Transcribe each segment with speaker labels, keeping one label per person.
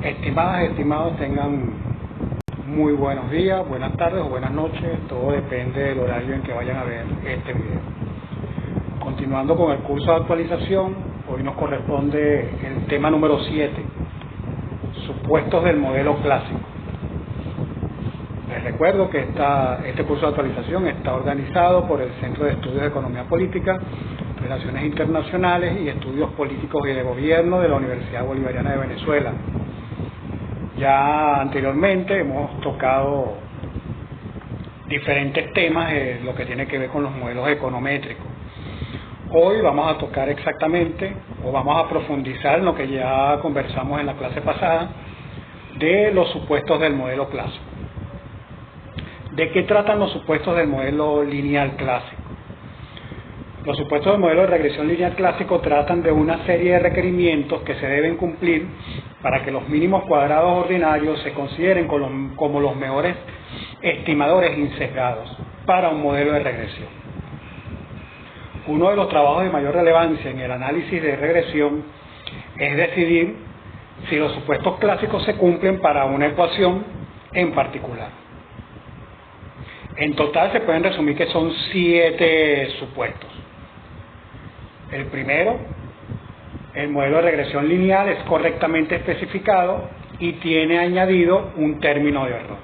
Speaker 1: Estimadas, estimados, tengan muy buenos días, buenas tardes o buenas noches, todo depende del horario en que vayan a ver este video. Continuando con el curso de actualización, hoy nos corresponde el tema número 7, supuestos del modelo clásico. Les recuerdo que este curso de actualización está organizado por el Centro de Estudios de Economía Política, Relaciones Internacionales y Estudios Políticos y de Gobierno de la Universidad Bolivariana de Venezuela. Ya anteriormente hemos tocado diferentes temas de lo que tiene que ver con los modelos econométricos. Hoy vamos a tocar exactamente, o vamos a profundizar en lo que ya conversamos en la clase pasada, de los supuestos del modelo clásico. ¿De qué tratan los supuestos del modelo lineal clásico? Los supuestos del modelo de regresión lineal clásico tratan de una serie de requerimientos que se deben cumplir para que los mínimos cuadrados ordinarios se consideren como los mejores estimadores insesgados para un modelo de regresión. Uno de los trabajos de mayor relevancia en el análisis de regresión es decidir si los supuestos clásicos se cumplen para una ecuación en particular. En total se pueden resumir que son 7 supuestos. El primero, el modelo de regresión lineal es correctamente especificado y tiene añadido un término de error.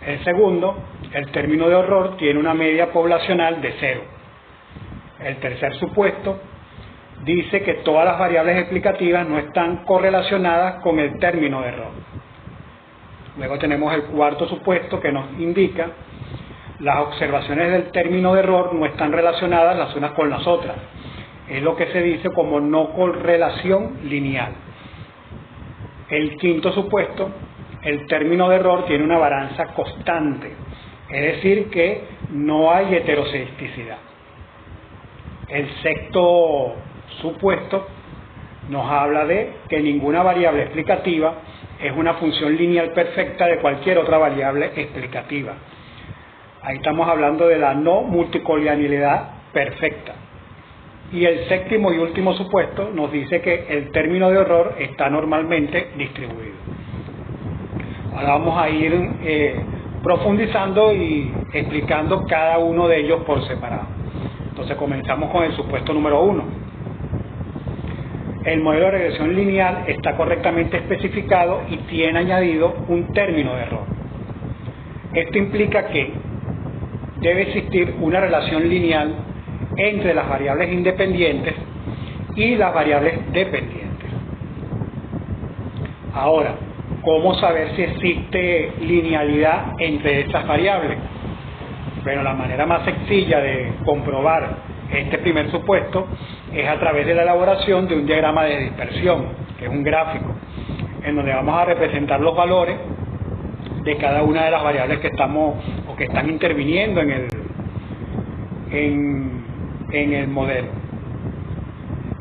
Speaker 1: El segundo, el término de error tiene una media poblacional de 0. El tercer supuesto dice que todas las variables explicativas no están correlacionadas con el término de error. Luego tenemos el cuarto supuesto que nos indica las observaciones del término de error no están relacionadas las unas con las otras. Es lo que se dice como no correlación lineal. El quinto supuesto, el término de error tiene una balanza constante, es decir que no hay heterocedisticidad. El sexto supuesto nos habla de que ninguna variable explicativa es una función lineal perfecta de cualquier otra variable explicativa. Ahí estamos hablando de la no multicolinealidad perfecta. Y el séptimo y último supuesto nos dice que el término de error está normalmente distribuido. Ahora vamos a ir profundizando y explicando cada uno de ellos por separado. Entonces comenzamos con el supuesto número 1. El modelo de regresión lineal está correctamente especificado y tiene añadido un término de error. Esto implica que debe existir una relación lineal entre las variables independientes y las variables dependientes. Ahora, ¿cómo saber si existe linealidad entre estas variables? Bueno, la manera más sencilla de comprobar este primer supuesto es a través de la elaboración de un diagrama de dispersión, que es un gráfico, en donde vamos a representar los valores de cada una de las variables que estamos o que están interviniendo en el modelo.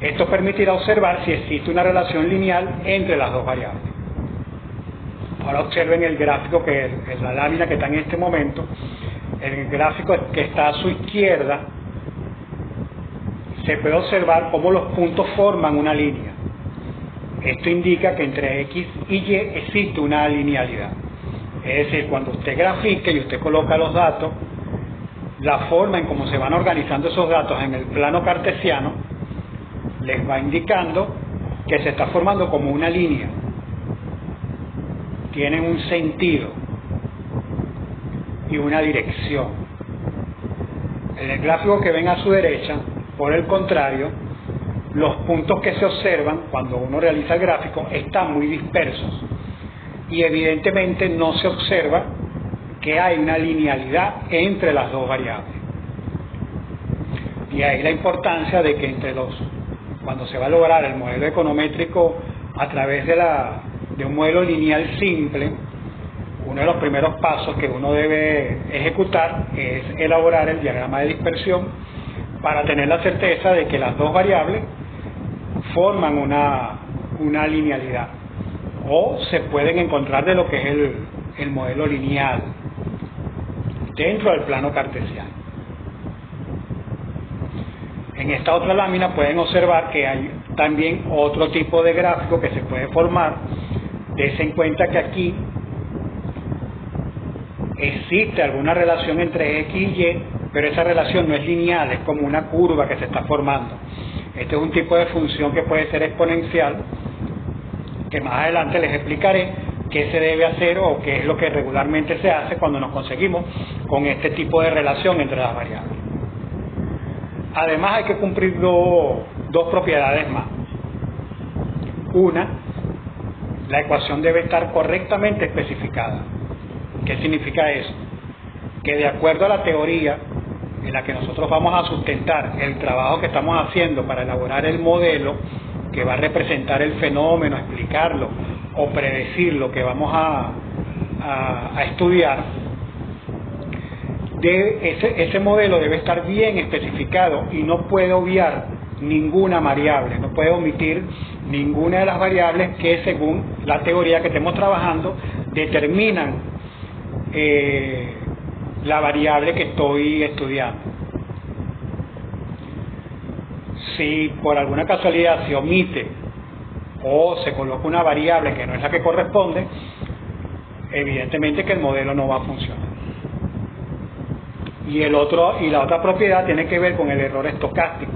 Speaker 1: Esto permitirá observar si existe una relación lineal entre las dos variables. Ahora observen el gráfico, que es la lámina que está en este momento. El gráfico que está a su izquierda, se puede observar cómo los puntos forman una línea. Esto indica que entre X y Y existe una linealidad. Es decir, cuando usted grafique y usted coloca los datos, la forma en cómo se van organizando esos datos en el plano cartesiano les va indicando que se está formando como una línea. Tienen un sentido y una dirección. En el gráfico que ven a su derecha, por el contrario, los puntos que se observan cuando uno realiza el gráfico están muy dispersos y evidentemente no se observa que hay una linealidad entre las dos variables. Y ahí la importancia de que cuando se va a lograr el modelo econométrico a través de un modelo lineal simple, uno de los primeros pasos que uno debe ejecutar es elaborar el diagrama de dispersión para tener la certeza de que las dos variables forman una linealidad o se pueden encontrar de lo que es el modelo lineal dentro del plano cartesiano. En esta otra lámina pueden observar que hay también otro tipo de gráfico que se puede formar Dense en cuenta que aquí existe alguna relación entre X y Y, pero esa relación no es lineal, es como una curva que se está formando. Este es un tipo de función que puede ser exponencial, que más adelante les explicaré qué se debe hacer o qué es lo que regularmente se hace cuando nos conseguimos con este tipo de relación entre las variables. Además hay que cumplir dos propiedades más. Una, la ecuación debe estar correctamente especificada. ¿Qué significa eso? Que de acuerdo a la teoría en la que nosotros vamos a sustentar el trabajo que estamos haciendo para elaborar el modelo que va a representar el fenómeno, explicarlo o predecir lo que vamos a estudiar, ese modelo debe estar bien especificado y no puede obviar ninguna variable, no puede omitir ninguna de las variables que según la teoría que estemos trabajando determinan la variable que estoy estudiando. Si por alguna casualidad se omite o se coloca una variable que no es la que corresponde, evidentemente que el modelo no va a funcionar. Y la otra propiedad tiene que ver con el error estocástico,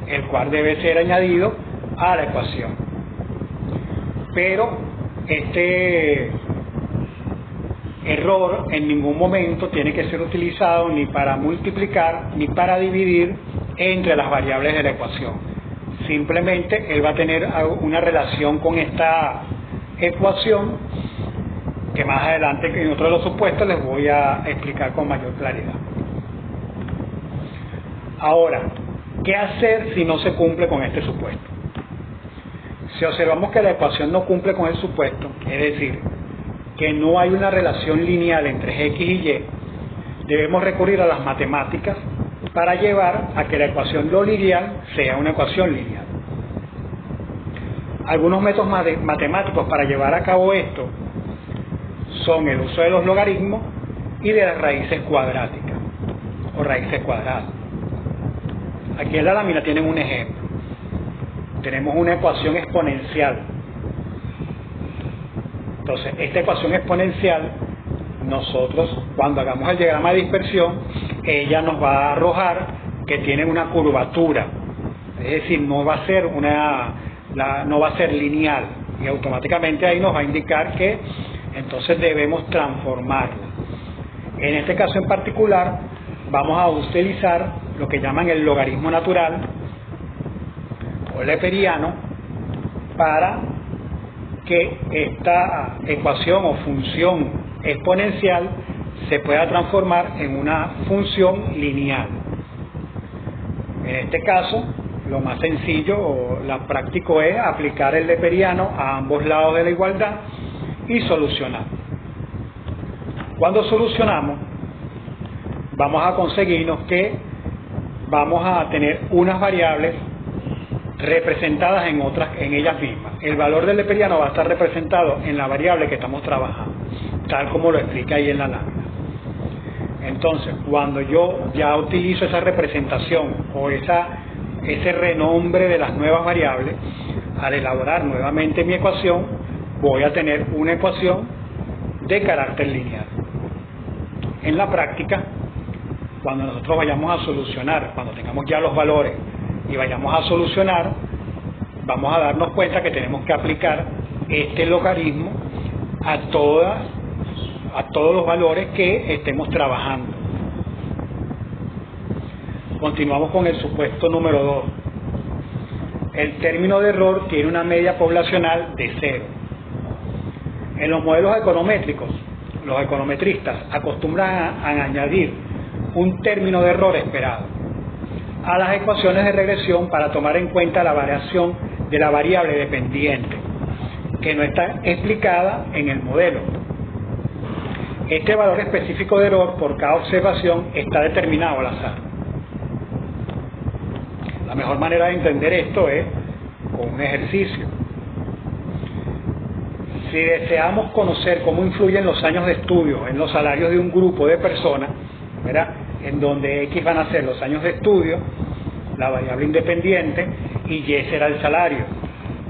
Speaker 1: el cual debe ser añadido a la ecuación. Pero este error en ningún momento tiene que ser utilizado ni para multiplicar ni para dividir entre las variables de la ecuación. Simplemente él va a tener una relación con esta ecuación que más adelante en otro de los supuestos les voy a explicar con mayor claridad. Ahora, ¿qué hacer si no se cumple con este supuesto? Si observamos que la ecuación no cumple con el supuesto, es decir, que no hay una relación lineal entre X y Y, debemos recurrir a las matemáticas para llevar a que la ecuación no lineal sea una ecuación lineal. Algunos métodos matemáticos para llevar a cabo esto son el uso de los logaritmos y de las raíces cuadráticas o raíces cuadradas. Aquí en la lámina tienen un ejemplo. Tenemos una ecuación exponencial. Entonces, esta ecuación exponencial, nosotros cuando hagamos el diagrama de dispersión, ella nos va a arrojar que tiene una curvatura, es decir, no va a ser lineal, y automáticamente ahí nos va a indicar que entonces debemos transformarla. En este caso en particular vamos a utilizar lo que llaman el logaritmo natural o leperiano para que esta ecuación o función exponencial se pueda transformar en una función lineal. En este caso, lo más sencillo o lo práctico es aplicar el leperiano a ambos lados de la igualdad y solucionar. Cuando solucionamos, vamos a conseguirnos que vamos a tener unas variables representadas en ellas mismas. El valor del leperiano va a estar representado en la variable que estamos trabajando, tal como lo explica ahí en la lámina. Entonces, cuando yo ya utilizo esa representación o ese renombre de las nuevas variables, al elaborar nuevamente mi ecuación, voy a tener una ecuación de carácter lineal. En la práctica, cuando nosotros vayamos a solucionar, cuando tengamos ya los valores y vayamos a solucionar, vamos a darnos cuenta que tenemos que aplicar este logaritmo a todos los valores que estemos trabajando. Continuamos con el supuesto número 2. El término de error tiene una media poblacional de 0. En los modelos econométricos, los econometristas acostumbran a añadir un término de error esperado a las ecuaciones de regresión para tomar en cuenta la variación de la variable dependiente que no está explicada en el modelo. Este valor específico de error por cada observación está determinado al azar. La mejor manera de entender esto es con un ejercicio. Si deseamos conocer cómo influyen los años de estudio en los salarios de un grupo de personas, ¿verdad?, en donde X van a ser los años de estudio, la variable independiente, y Y será el salario,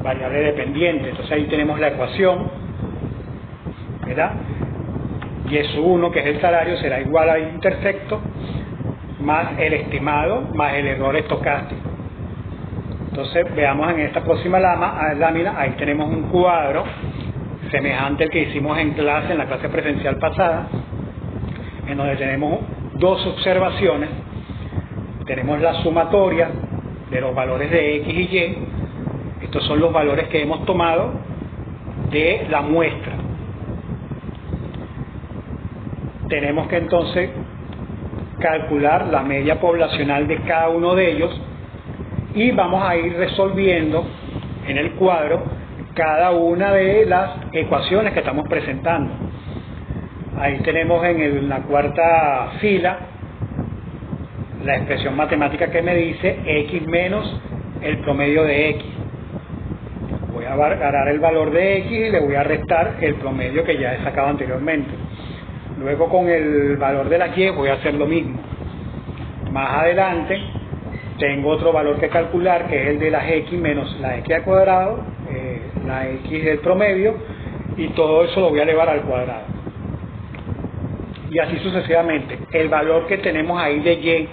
Speaker 1: variable dependiente. Entonces ahí tenemos la ecuación ¿verdad? Y sub 1, que es el salario, será igual al intersecto más el estimado más el error estocástico. Entonces veamos en esta próxima lámina, ahí tenemos un cuadro semejante al que hicimos en la clase presencial pasada, en donde tenemos dos observaciones. Tenemos la sumatoria de los valores de X y Y. Estos son los valores que hemos tomado de la muestra. Tenemos que entonces calcular la media poblacional de cada uno de ellos y vamos a ir resolviendo en el cuadro cada una de las ecuaciones que estamos presentando. Ahí tenemos en la cuarta fila la expresión matemática que me dice X menos el promedio de X. Voy a agarrar el valor de X y le voy a restar el promedio que ya he sacado anteriormente. Luego con el valor de la Y voy a hacer lo mismo. Más adelante tengo otro valor que calcular, que es el de las X menos la X al cuadrado, la X del promedio, y todo eso lo voy a elevar al cuadrado. Y así sucesivamente. El valor que tenemos ahí de Y,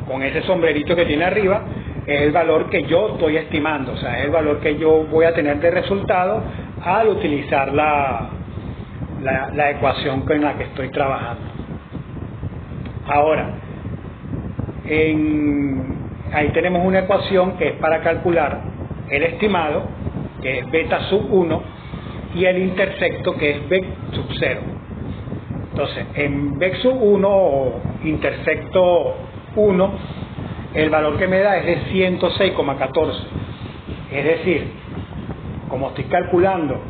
Speaker 1: con ese sombrerito que tiene arriba, es el valor que yo estoy estimando, o sea, es el valor que yo voy a tener de resultado al utilizar la ecuación con la que estoy trabajando. Ahora, ahí tenemos una ecuación que es para calcular el estimado, que es beta sub 1, y el intersecto, que es bec sub 0. Entonces, en bec sub 1 o intersecto 1, el valor que me da es de 106,14. Es decir, como estoy calculando,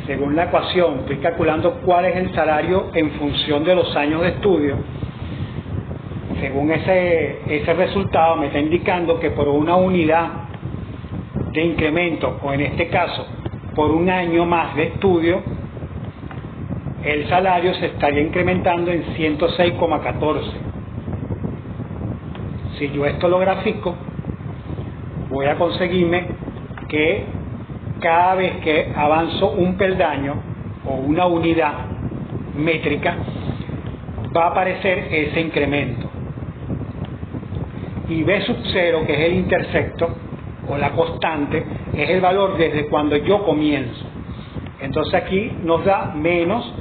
Speaker 1: según la ecuación, estoy calculando cuál es el salario en función de los años de estudio. Según ese resultado me está indicando que por una unidad de incremento, o en este caso por un año más de estudio, el salario se estaría incrementando en 106,14. Si yo esto lo grafico, voy a conseguirme que cada vez que avanzo un peldaño o una unidad métrica, va a aparecer ese incremento. Y B sub 0, que es el intersecto o la constante, es el valor desde cuando yo comienzo. Entonces aquí nos da menos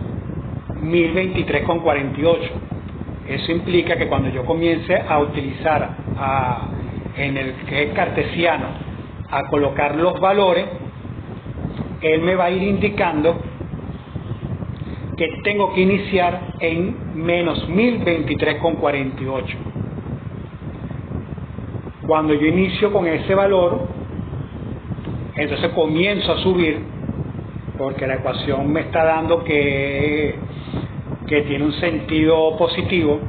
Speaker 1: 1023,48. Eso implica que cuando yo comience a utilizar en el que es cartesiano, a colocar los valores, él me va a ir indicando que tengo que iniciar en menos 1023,48. Cuando yo inicio con ese valor, entonces comienzo a subir, porque la ecuación me está dando que tiene un sentido positivo,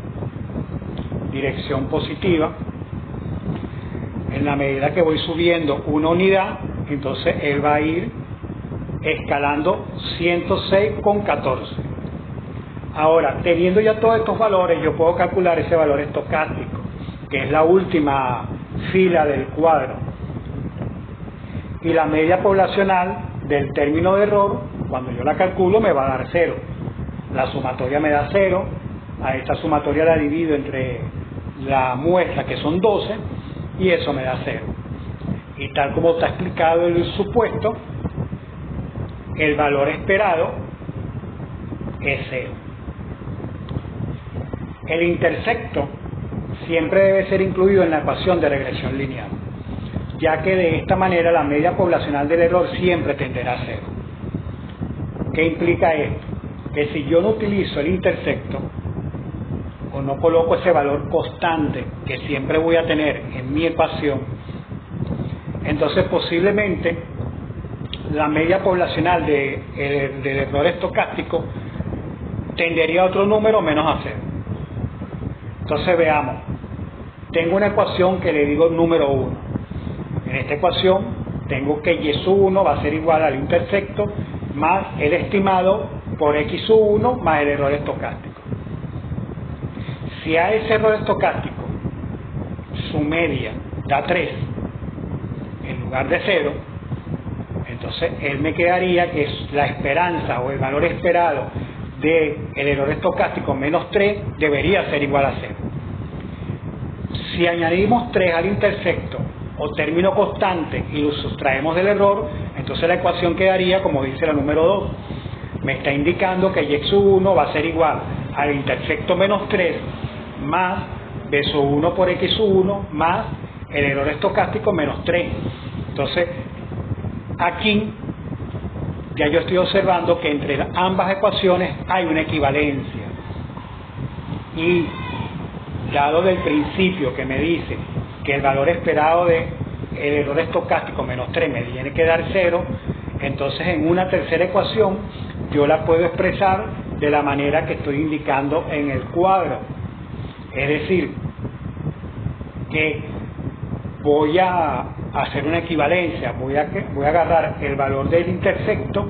Speaker 1: dirección positiva. En la medida que voy subiendo una unidad, entonces él va a ir escalando 106,14. Ahora, teniendo ya todos estos valores, yo puedo calcular ese valor estocástico, que es la última fila del cuadro. Y la media poblacional del término de error, cuando yo la calculo, me va a dar 0. La sumatoria me da 0. A esta sumatoria la divido entre la muestra, que son 12, y eso me da 0. Y tal como está explicado el supuesto, el valor esperado es 0. El intersecto siempre debe ser incluido en la ecuación de regresión lineal, ya que de esta manera la media poblacional del error siempre tenderá a 0. ¿Qué implica esto? Que si yo no utilizo el intersecto, o no coloco ese valor constante que siempre voy a tener en mi ecuación, entonces posiblemente la media poblacional del error estocástico tendería a otro número menos a 0. Entonces veamos, tengo una ecuación que le digo número 1. En esta ecuación tengo que y sub 1 va a ser igual al intersecto más el estimado por x sub 1 más el error estocástico. Si a ese error estocástico su media da 3 en lugar de 0, Entonces él me quedaría que la esperanza o el valor esperado del error estocástico menos 3 debería ser igual a 0. Si añadimos 3 al intersecto o término constante y lo sustraemos del error, entonces la ecuación quedaría como dice la número 2. Me está indicando que y sub 1 va a ser igual al intersecto menos 3 más b sub 1 por x sub 1 más el error estocástico menos 3. Entonces aquí ya yo estoy observando que entre ambas ecuaciones hay una equivalencia, y dado del principio que me dice que el valor esperado del error estocástico menos 3 me tiene que dar 0, entonces en una tercera ecuación yo la puedo expresar de la manera que estoy indicando en el cuadro. Es decir, que voy a hacer una equivalencia, voy a agarrar el valor del intersecto,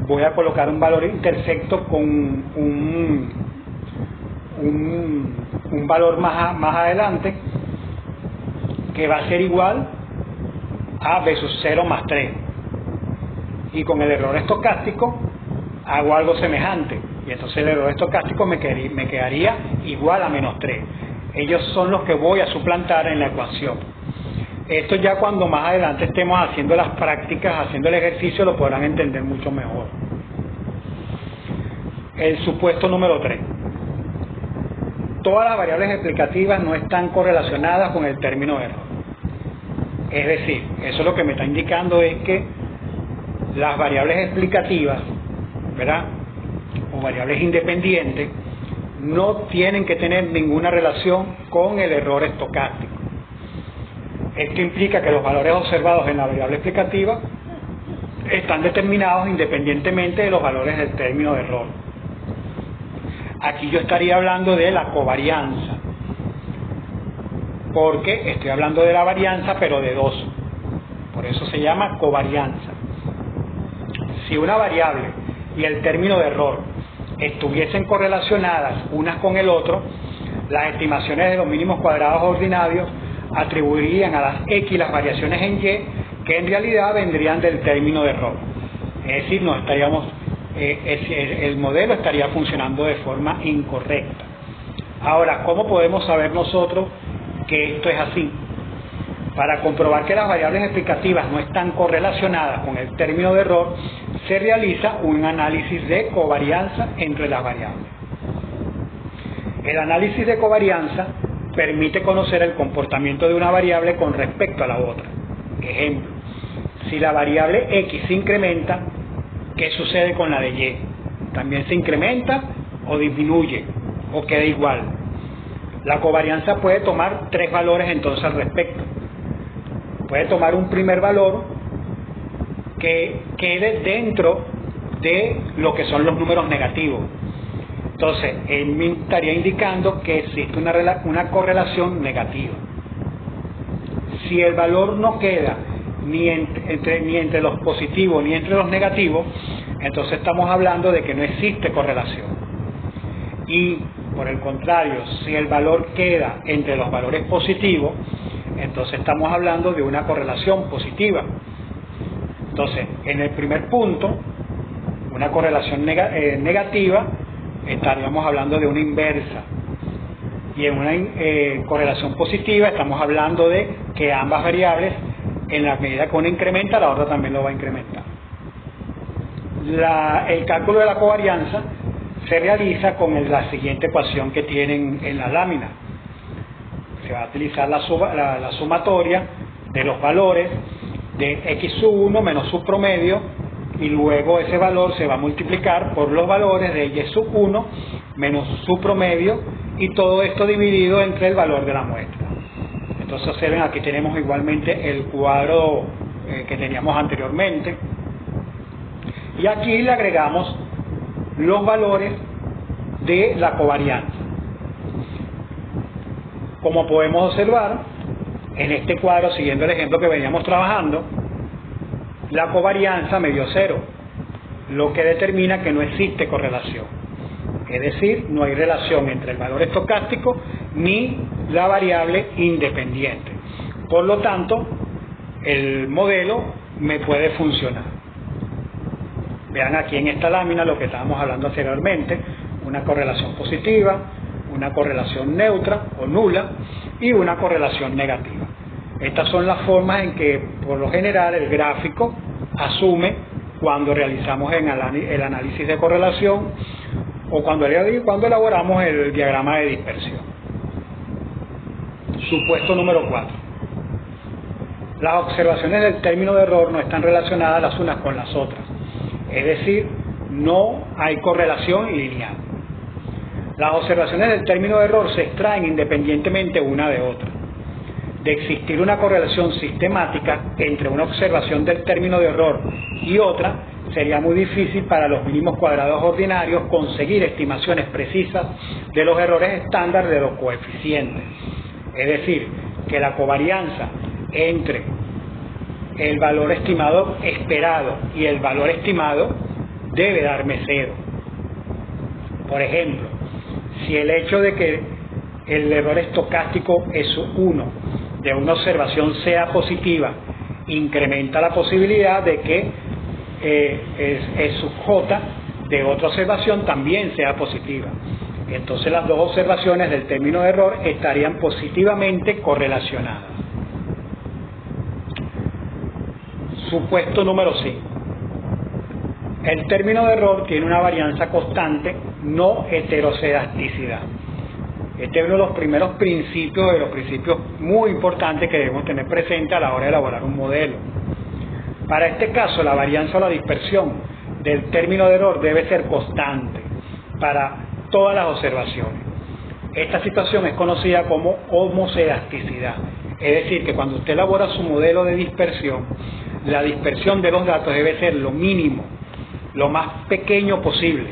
Speaker 1: voy a colocar un valor intersecto con un valor más adelante que va a ser igual a b sub 0 más 3, y con el error estocástico hago algo semejante, y entonces el error estocástico me quedaría igual a menos 3. Ellos son los que voy a suplantar en la ecuación. Esto ya cuando más adelante estemos haciendo las prácticas, haciendo el ejercicio, lo podrán entender mucho mejor. El supuesto número 3. Todas las variables explicativas no están correlacionadas con el término de error. Es decir, eso lo que me está indicando es que las variables explicativas, ¿verdad?, o variables independientes, no tienen que tener ninguna relación con el error estocástico. Esto implica que los valores observados en la variable explicativa están determinados independientemente de los valores del término de error. Aquí yo estaría hablando de la covarianza, porque estoy hablando de la varianza pero de 2, por eso se llama covarianza. Si una variable y el término de error estuviesen correlacionadas unas con el otro, las estimaciones de los mínimos cuadrados ordinarios atribuirían a las X las variaciones en Y que en realidad vendrían del término de error. Es decir, no estaríamos, el modelo estaría funcionando de forma incorrecta. Ahora, ¿cómo podemos saber nosotros que esto es así? Para comprobar que las variables explicativas no están correlacionadas con el término de error, se realiza un análisis de covarianza entre las variables. El análisis de covarianza permite conocer el comportamiento de una variable con respecto a la otra. Ejemplo, si la variable X se incrementa, ¿qué sucede con la de Y? ¿También se incrementa o disminuye o queda igual? La covarianza puede tomar 3 valores entonces al respecto. Puede tomar un primer valor que quede dentro de lo que son los números negativos. Entonces, él me estaría indicando que existe una correlación negativa. Si el valor no queda ni entre los positivos ni entre los negativos, entonces estamos hablando de que no existe correlación. Y, por el contrario, si el valor queda entre los valores positivos, entonces estamos hablando de una correlación positiva. Entonces, en el primer punto, una correlación negativa, estaríamos hablando de una inversa. Y en una correlación positiva estamos hablando de que ambas variables, en la medida que una incrementa, la otra también lo va a incrementar. El cálculo de la covarianza se realiza con la siguiente ecuación que tienen en la lámina. Se va a utilizar la sumatoria de los valores de x sub 1 menos su promedio, y luego ese valor se va a multiplicar por los valores de y sub 1 menos su promedio, y todo esto dividido entre el valor de la muestra. Entonces observen, aquí tenemos igualmente el cuadro que teníamos anteriormente, y aquí le agregamos los valores de la covarianza. Como podemos observar en este cuadro, siguiendo el ejemplo que veníamos trabajando, la covarianza me dio 0, lo que determina que no existe correlación. Es decir, no hay relación entre el valor estocástico ni la variable independiente. Por lo tanto, el modelo me puede funcionar. Vean aquí en esta lámina lo que estábamos hablando anteriormente: una correlación positiva, una correlación neutra o nula y una correlación negativa. Estas son las formas en que por lo general el gráfico asume cuando realizamos el análisis de correlación o cuando elaboramos el diagrama de dispersión. Supuesto número 4. Las observaciones del término de error no están relacionadas las unas con las otras, es decir, no hay correlación lineal. Las observaciones del término de error se extraen independientemente una de otra. De existir una correlación sistemática entre una observación del término de error y otra, sería muy difícil para los mínimos cuadrados ordinarios conseguir estimaciones precisas de los errores estándar de los coeficientes. Es decir, que la covarianza entre el valor estimado esperado y el valor estimado debe darme 0. Por ejemplo, si el hecho de que el error estocástico es 1 de una observación sea positiva, incrementa la posibilidad de que es sub j de otra observación también sea positiva. Entonces las dos observaciones del término de error estarían positivamente correlacionadas. Supuesto número 5. El término de error tiene una varianza constante, no heterocedasticidad. Este es uno de los primeros principios, muy importantes que debemos tener presente a la hora de elaborar un modelo. Para este caso, la varianza o la dispersión del término de error debe ser constante para todas las observaciones. Esta situación es conocida como homocedasticidad, es decir, que cuando usted elabora su modelo de dispersión, la dispersión de los datos debe ser lo mínimo, lo más pequeño posible,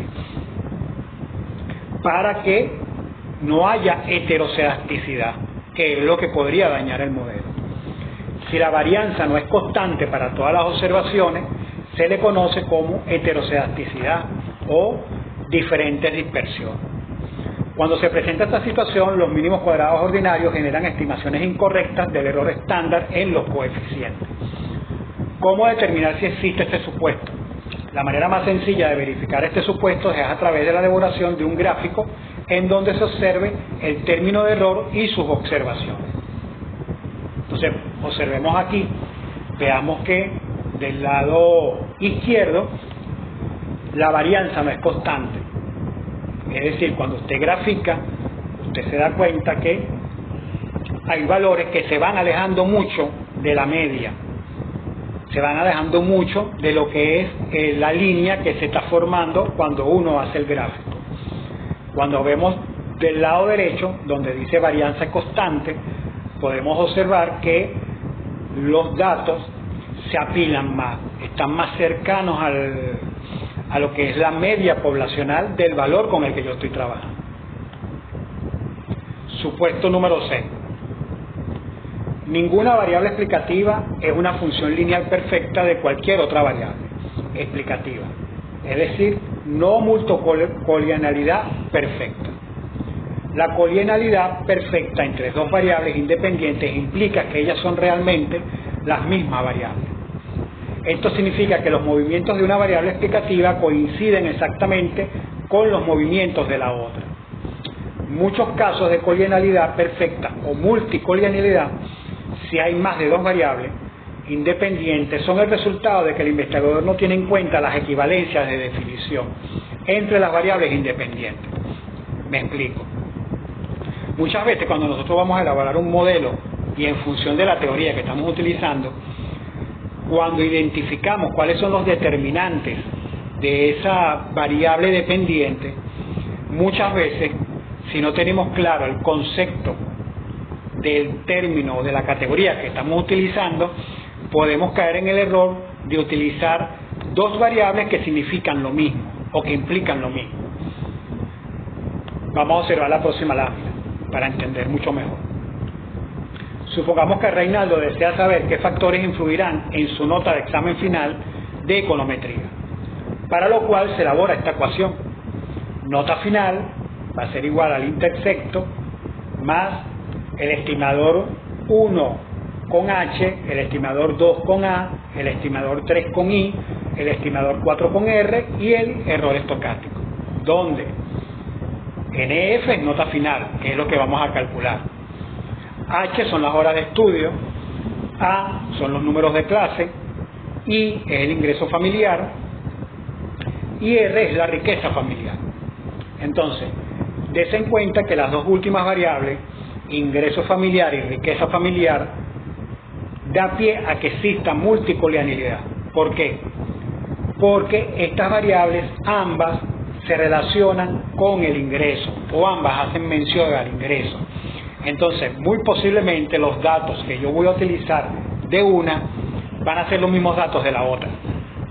Speaker 1: para que no haya heterocedasticidad, que es lo que podría dañar el modelo. Si la varianza no es constante para todas las observaciones, se le conoce como heterocedasticidad o diferentes dispersiones. Cuando se presenta esta situación, los mínimos cuadrados ordinarios generan estimaciones incorrectas del error estándar en los coeficientes. ¿Cómo determinar si existe este supuesto? La manera más sencilla de verificar este supuesto es a través de la elaboración de un gráfico en donde se observe el término de error y sus observaciones. Entonces, observemos aquí, veamos que del lado izquierdo la varianza no es constante. Es decir, cuando usted grafica, usted se da cuenta que hay valores que se van alejando mucho de la media, se van alejando mucho de lo que es la línea que se está formando cuando uno hace el gráfico. Cuando vemos del lado derecho, donde dice varianza constante, podemos observar que los datos se apilan más, están más cercanos a lo que es la media poblacional del valor con el que yo estoy trabajando. Supuesto número 6. Ninguna variable explicativa es una función lineal perfecta de cualquier otra variable explicativa. Es decir, no multicolinealidad perfecta. La colinealidad perfecta entre dos variables independientes implica que ellas son realmente las mismas variables. Esto significa que los movimientos de una variable explicativa coinciden exactamente con los movimientos de la otra. Muchos casos de colinealidad perfecta o multicolinealidad, si hay más de dos variables independientes, son el resultado de que el investigador no tiene en cuenta las equivalencias de definición entre las variables independientes. Me explico. Muchas veces cuando nosotros vamos a elaborar un modelo y en función de la teoría que estamos utilizando, cuando identificamos cuáles son los determinantes de esa variable dependiente, muchas veces, si no tenemos claro el concepto del término o de la categoría que estamos utilizando, podemos caer en el error de utilizar dos variables que significan lo mismo o que implican lo mismo. Vamos a observar la próxima lámina para entender mucho mejor. Supongamos que Reinaldo desea saber qué factores influirán en su nota de examen final de econometría, para lo cual se elabora esta ecuación. Nota final va a ser igual al intersecto más el estimador 1 con H, el estimador 2 con A, el estimador 3 con I, el estimador 4 con R y el error estocástico, donde NF es nota final, que es lo que vamos a calcular. H son las horas de estudio, A son los números de clase, I es el ingreso familiar y R es la riqueza familiar. Entonces, des en cuenta que las dos últimas variables, ingreso familiar y riqueza familiar, da pie a que exista multicolinealidad. ¿Por qué? Porque estas variables ambas se relacionan con el ingreso o ambas hacen mención al ingreso. Entonces, muy posiblemente los datos que yo voy a utilizar de una van a ser los mismos datos de la otra.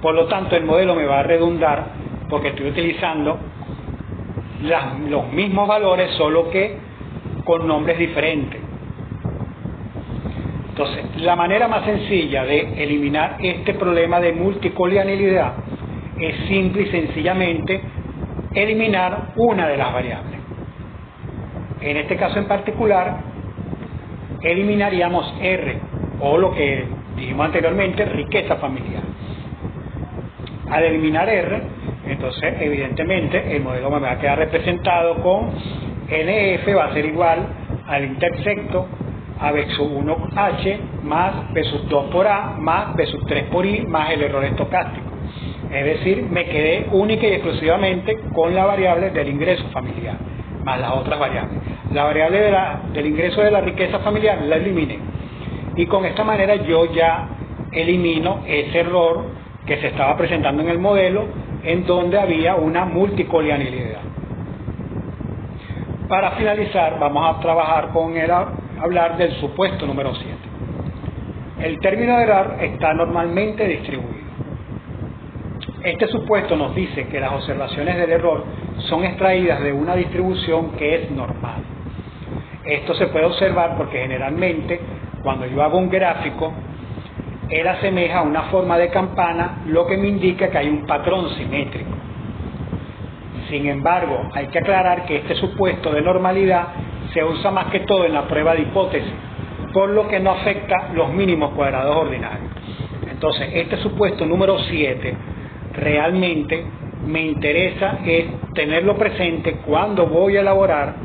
Speaker 1: Por lo tanto, el modelo me va a redundar porque estoy utilizando los mismos valores, solo que con nombres diferentes. Entonces, la manera más sencilla de eliminar este problema de multicolinealidad es simple y sencillamente eliminar una de las variables. En este caso en particular, eliminaríamos R, o lo que dijimos anteriormente, riqueza familiar. Al eliminar R, entonces evidentemente el modelo me va a quedar representado con NF va a ser igual al intersecto A versus 1H más versus 2 por A más versus 3 por I más el error estocástico. Es decir, me quedé única y exclusivamente con la variable del ingreso familiar, más las otras variables. La variable del ingreso de la riqueza familiar la eliminé. Y con esta manera yo ya elimino ese error que se estaba presentando en el modelo, en donde había una multicolinealidad. Para finalizar, vamos a trabajar con hablar del supuesto número 7. El término de error está normalmente distribuido. Este supuesto nos dice que las observaciones del error son extraídas de una distribución que es normal. Esto se puede observar porque generalmente cuando yo hago un gráfico, él asemeja a una forma de campana, lo que me indica que hay un patrón simétrico. Sin embargo, hay que aclarar que este supuesto de normalidad se usa más que todo en la prueba de hipótesis, por lo que no afecta los mínimos cuadrados ordinarios. Entonces, este supuesto número 7 realmente me interesa es tenerlo presente cuando voy a elaborar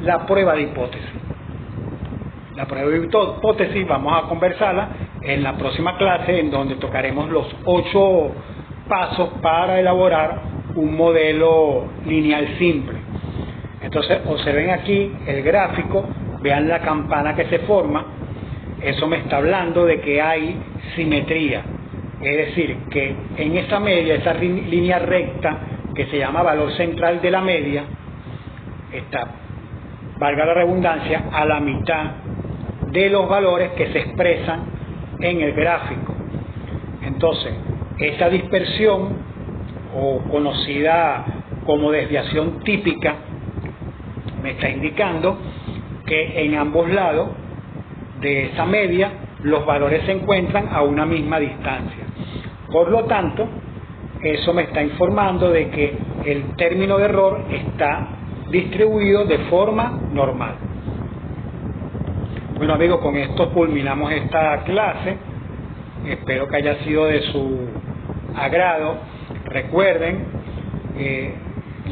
Speaker 1: la prueba de hipótesis. La prueba de hipótesis vamos a conversarla en la próxima clase, en donde tocaremos los 8 pasos para elaborar un modelo lineal simple. Entonces observen aquí el gráfico, vean la campana que se forma. Eso me está hablando de que hay simetría, es decir, que en esa media, esa línea recta que se llama valor central de la media, está, valga la redundancia, a la mitad de los valores que se expresan en el gráfico. Entonces, esta dispersión, o conocida como desviación típica, me está indicando que en ambos lados de esa media los valores se encuentran a una misma distancia. Por lo tanto, eso me está informando de que el término de error está distribuido de forma normal. Bueno amigos, con esto culminamos esta clase. Espero que haya sido de su agrado. Recuerden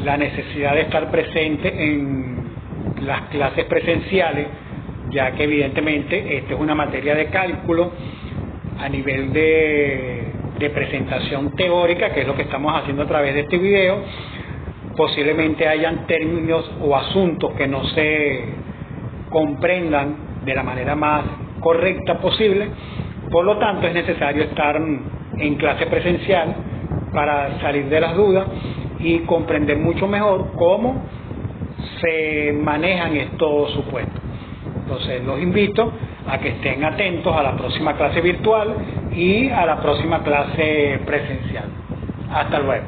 Speaker 1: la necesidad de estar presente en las clases presenciales, ya que evidentemente esta es una materia de cálculo a nivel de presentación teórica, que es lo que estamos haciendo a través de este video. Posiblemente hayan términos o asuntos que no se comprendan de la manera más correcta posible. Por lo tanto, es necesario estar en clase presencial para salir de las dudas y comprender mucho mejor cómo se manejan estos supuestos. Entonces los invito a que estén atentos a la próxima clase virtual y a la próxima clase presencial. Hasta luego.